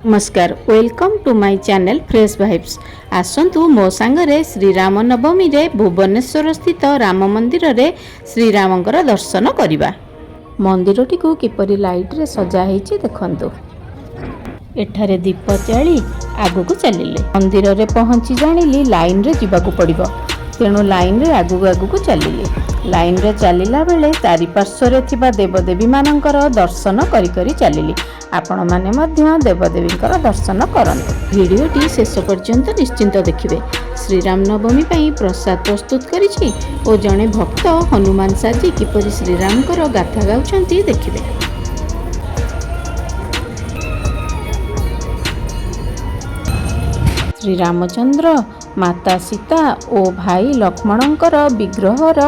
नमस्कार welcome to my channel fresh vibes. आसंतु मो सांगरे श्री राम नवमी रे भुवनेश्वर स्थित राम मंदिर रे श्री रामंकर दर्शन करिबा। मंदिरटी को किपरि लाइट रे सजा हेछि देखंतु। एठारे दीप जाली आगु को चलिले मंदिर रे पहुंची जानिली लाइन रे जिबाकू पड़िबो। तेणु लाइन रे आगु को चलिले। लाइन रे चलिला बेले चारि पार्श्वरे थिबा देवदेवी मानकर दर्शन करी करी चलिली। आपण माने मध्य देवदेवींकर दर्शन करंतु। भिडियोटी शेष पर्यंत निश्चिंत देखिबे। श्री राम नवमी पई प्रसाद प्रस्तुत करिछि ओ जणे भक्त हनुमान साजी किपरि श्री रामकर गाथा गाउछंती देखिबे। श्री रामचंद्र माता सीता ओ भाई लक्ष्मणंकर विग्रहर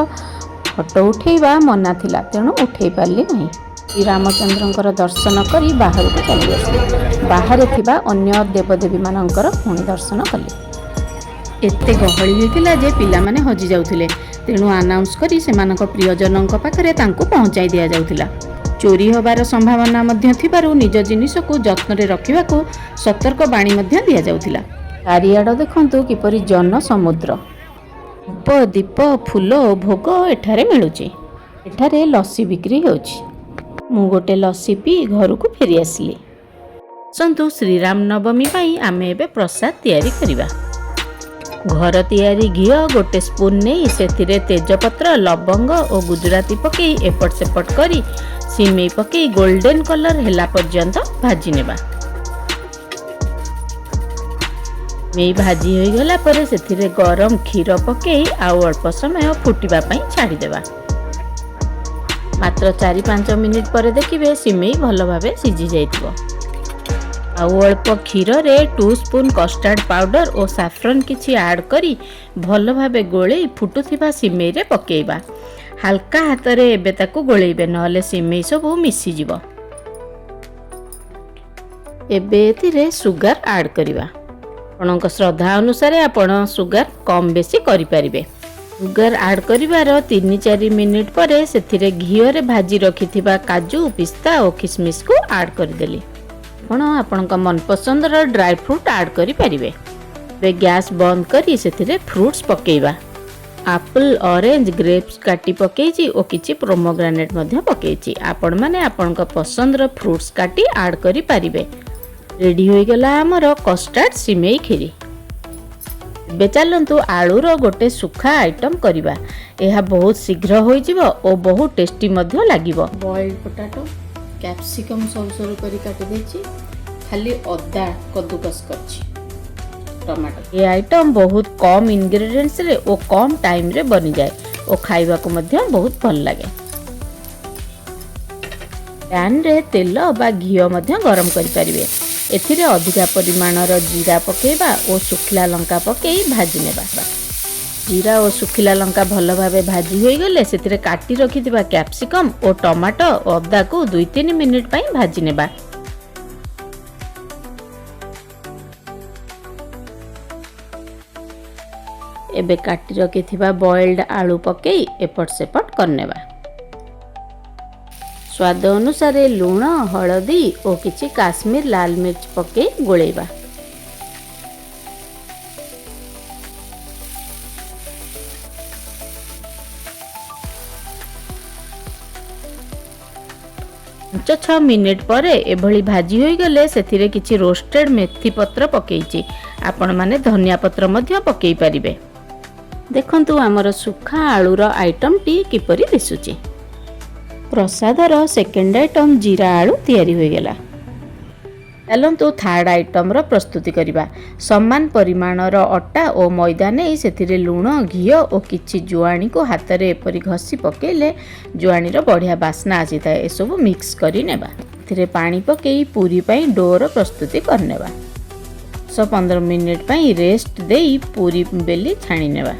फोटो उठेबा मना थिला, तेणु उठेई पारली नहीं। श्री रामचंद्रंकर दर्शन करी बाहर को चली आसिले। बाहर थिबा अन्य देवदेवी मानकर पुणी दर्शन कले। एते गहली होइतिला जे पिला माने हजि जाउथिले, तेणु अनाउंस करी सेमानक प्रियजनक पाखरे तांको पहुंचाई दिया जाउथिला। चोरी होबार संभावना मध्य थिबारु निज जिनिसकु जत्न रे रखिबाकू सतर्क बाणी मध्य दिया जाउथिला। चारिआड देखंतु किपरि जन समुद्र। धूप दीप फूल भोग एठारे मिलुची। एठारे लस्सी बिक्री होची। मु गोटे लस्सी पी घर को फेरी आसली। संतु श्री राम नवमी पाई आमे एबे प्रसाद तैयारी करिबा। घर तैयारी घिओ गोटे स्पून नहीं सेथिरे तेजपत्र लवंग और गुजराती पकई एपट सेपट करी सिमेई पकई गोल्डन कलर हेला पर्यंत भाजी नेबा। मेई भाजी होई गला परे सेथिरे गरम क्षीर पकई आउ अल्प समय फुटिबा पई छाड़ी देबा। मात्र 4-5 मिनिट पर देखिए सिमेई भल भावे सिझी जाइथिबो। आउ अल्प क्षीर रे 2 स्पून कस्टर्ड पाउडर और साफ्रन किछि ऐड करी भल भावे गोळेई फुटुथिबा सिमेई रे पकेइबा। हल्का हाथ रे एबे ताकू गोळेइबे नहले सिमेई सब मिसी जिवो। एबे एथिरे सुगर ऐड करिबा। आपणक श्रद्धा अनुसार आपण सुगर कम बेसी करि परिबे। सुगर ऐड करिवार 3-4 मिनिट पर सेथिरे घिओ रे भाजी रखिथिबा काजू पिस्ता और किशमिश को ऐड कर देली। आपणक मनपसंदर ड्राई फ्रूट ऐड करि परिबे। बे गैस बंद करी सेथिरे फ्रूट्स पकेइबा। एप्पल ऑरेंज ग्रेप्स काटी पकेइची और किछि पोमोग्रेनेट मध्य पकेइची। आपण माने आपणक पसंदर फ्रूट्स काटी ऐड करि परिबे। रेडी होई गला हमर कस्टर्ड सिमेई खीरी। बे चलंतु आलूर गोटे सुखा आइटम करिबा। एहा बहुत शीघ्र होई जिवो और बहुत टेस्टी मध्य लागिवो। बॉइल्ड पोटैटो कैप्सिकम सरू करी काटी देछि। खाली अदा कद्दूकस करछि। टमाटो ये आइटम बहुत कम इंग्रेडिएंट्स रे और कम टाइम रे बनि जाय और खाइबा को मध्य बहुत भल लागे। पैन रे तेल बा घिओ मध्य गरम करि परिबे। एथिरे अधिका परिमाणर जीरा पकेइबा और सुखिला लंका पकेई भाजी नेबा। जीरा और सुखिला लंका भल भावे भाजी होई गले सेथिरे काटी रखिथिबा कैप्सिकम और टमाटो अदा को 2-3 मिनिट पई भाजी नेबा। एबे काटी रखिथिबा बॉइल्ड आलू पकेई एपट सेपट करनेबा। स्वाद अनुसार लूण हलदी और किछि काश्मीर लाल मिर्च पके गोलेबा। पाँच 6 मिनिट पर एभली भाजी होई गले सेथिरे किछि रोस्टेड मेथी पत्र पकेइछि। आपण माने धनिया पत्र मध्य पकेई परिबे। देखंतु हमर सुखा आलूर आइटम टी किपरि दिसुछि। प्रसादर सेकेंड आइटम जीरा आलू तैयारी हो गला। चलंतु थर्ड आइटम रो प्रस्तुति करिबा। समान परिमाणर अटा और मैदा नै सेथिरे लूण घिओ और किछि जुआणी को हाथ रे एपरि घसी पकेले जुआणी रो बढ़िया बास्ना आसीता। ए सब मिक्स करी नेबा। एथिरे पानी पकेई पूरी पई डोर प्रस्तुति करनेबा। 15 मिनिट पई रेस्ट देई पूरी बेली छाणी नेबा।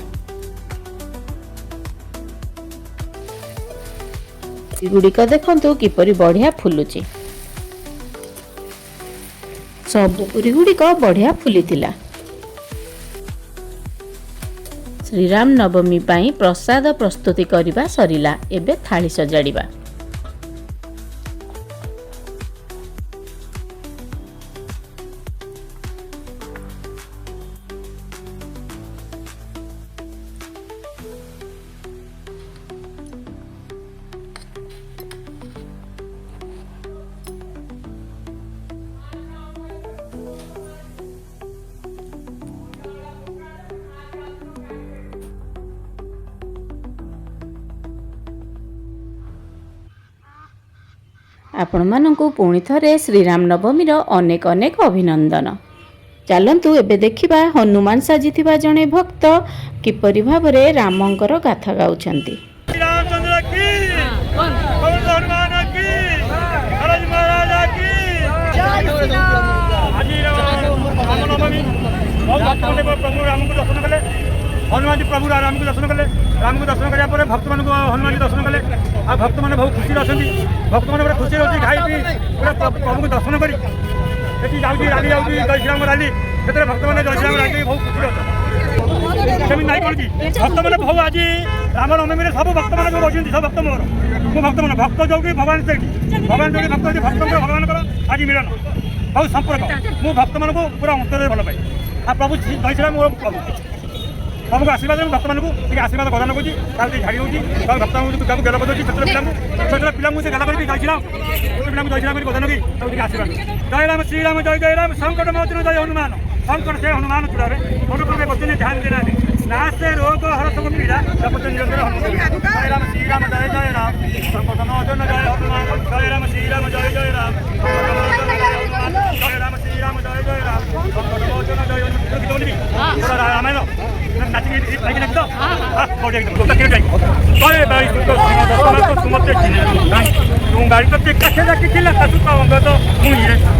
गुड़िक देखंतु किपरि बढ़िया फुलुची। सब पूरी गुड़िक बढ़िया फुली थिला। श्री राम नवमी पाई प्रसाद प्रस्तुति करिबा सरिला। एबे थाली सजाड़िबा। ଆପଣମାନଙ୍କୁ ପୁଣି ଥରେ ଶ୍ରୀରାମ ନବମୀର ଅନେକ ଅନେକ ଅଭିନନ୍ଦନ। ଚାଲନ୍ତୁ ଏବେ ଦେଖିବା ହନୁମାନ ସାଜିଥିବା ଜଣେ ଭକ୍ତ କିପରି ଭାବରେ ରାମଙ୍କର ଗାଥା ଗାଉଛନ୍ତି। हनुमान जी प्रभु राम को दर्शन कले राम को दर्शन कराया भक्त मान हनुमान जी दर्शन कले आ भक्त मैंने बहुत खुशी अच्छा भक्त मैंने पूरा खुशी रोचे खाई पी पूरा प्रभु को दर्शन करी जाऊँगी राली जाऊँगी जय श्रीराम राली से भक्त मैंने जय श्रीराम राली बहुत खुशी अच्छा सेमी नहीं कौन कि भक्त मैंने बहुत आज राम नवमी सब भक्त मैंने जो बच्चे सब भक्त मोर मो भक्त मैंने भक्त जो कि भगवान से भगवान जो भक्त भक्त भगवान आज मिलन बहुत संपर्क मु भक्त मान को पूरा अंतर भल पाए आ प्रभु जय श्रीराम मोर प्रभु प्रभु को आशीर्वाद भक्त मानक आशीर्वाद प्रदान करुँगी झाड़ी होगी भक्त बेल बजाऊँगी छोटे पिला से गाला करके जयश्रीराम पिला जयश्रीराम बजान की आशीर्वाद जय राम श्रीराम जय राम संकट मोचन जय हनुमान संकट से हनुमान चूड़े फोटो पर बच्चे ध्यान देना ना से रोग हर सब पीड़ा जय राम श्रीराम जय राम संकट मोचन जय हनुमान जय राम श्रीराम जय राम जय राम श्रीराम जय राम संकट मोचन जय रामायण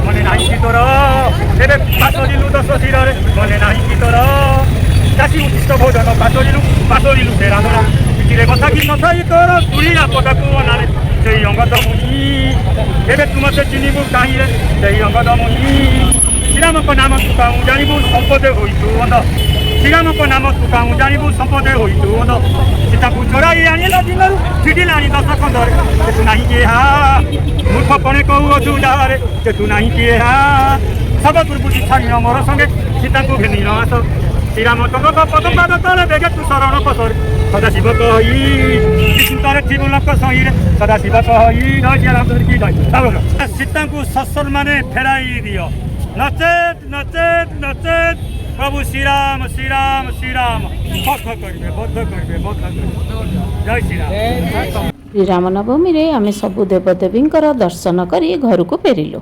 मने नहीं कि तोर एवं पासरिलु दश शिर मने नहीं कि तोर चाषी उद्दिष्ट भोजन पासरिलु से राधना पिठिरे कथा कि नथाई तोर तुलिया पदाकु अनाले से अंगद मुनि एवं तुम से चिन्हबू कहीं से अंगद मुनि श्रीराम को नाम तुकाऊ जानबू संपदे होइतु अंध श्रीराम को नाम तुकाऊ जानबू संपदे होइतु अंध सीता को चोराई आनिला दिनरु चिडिलानी दश खंडर से तू नहीं के हा मूर्ख पणे कहू अजू जारे से तू नहीं के हा सब दुर्बुद्धि छाड़ी मोर संगे सीता को घेनी आस श्रीरामचंद्र को पदपाद तले बेगे तू शरण पसर सदाशिव कही चिंतार जीव लोक सही सदाशिव कही जय रामचंद्र की जय सीता को ससल माने फेराई दियो नचेत नचेत नचेत प्रभु श्रीराम श्रीराम श्रीराम बद्ध करेंगे जय श्रीराम। ଶ୍ରୀରାମ ନବମୀରେ ଆମେ ସବୁ ଦେବଦେବୀଙ୍କର ଦର୍ଶନ କରି ଘରକୁ ଫେରିଲୁ।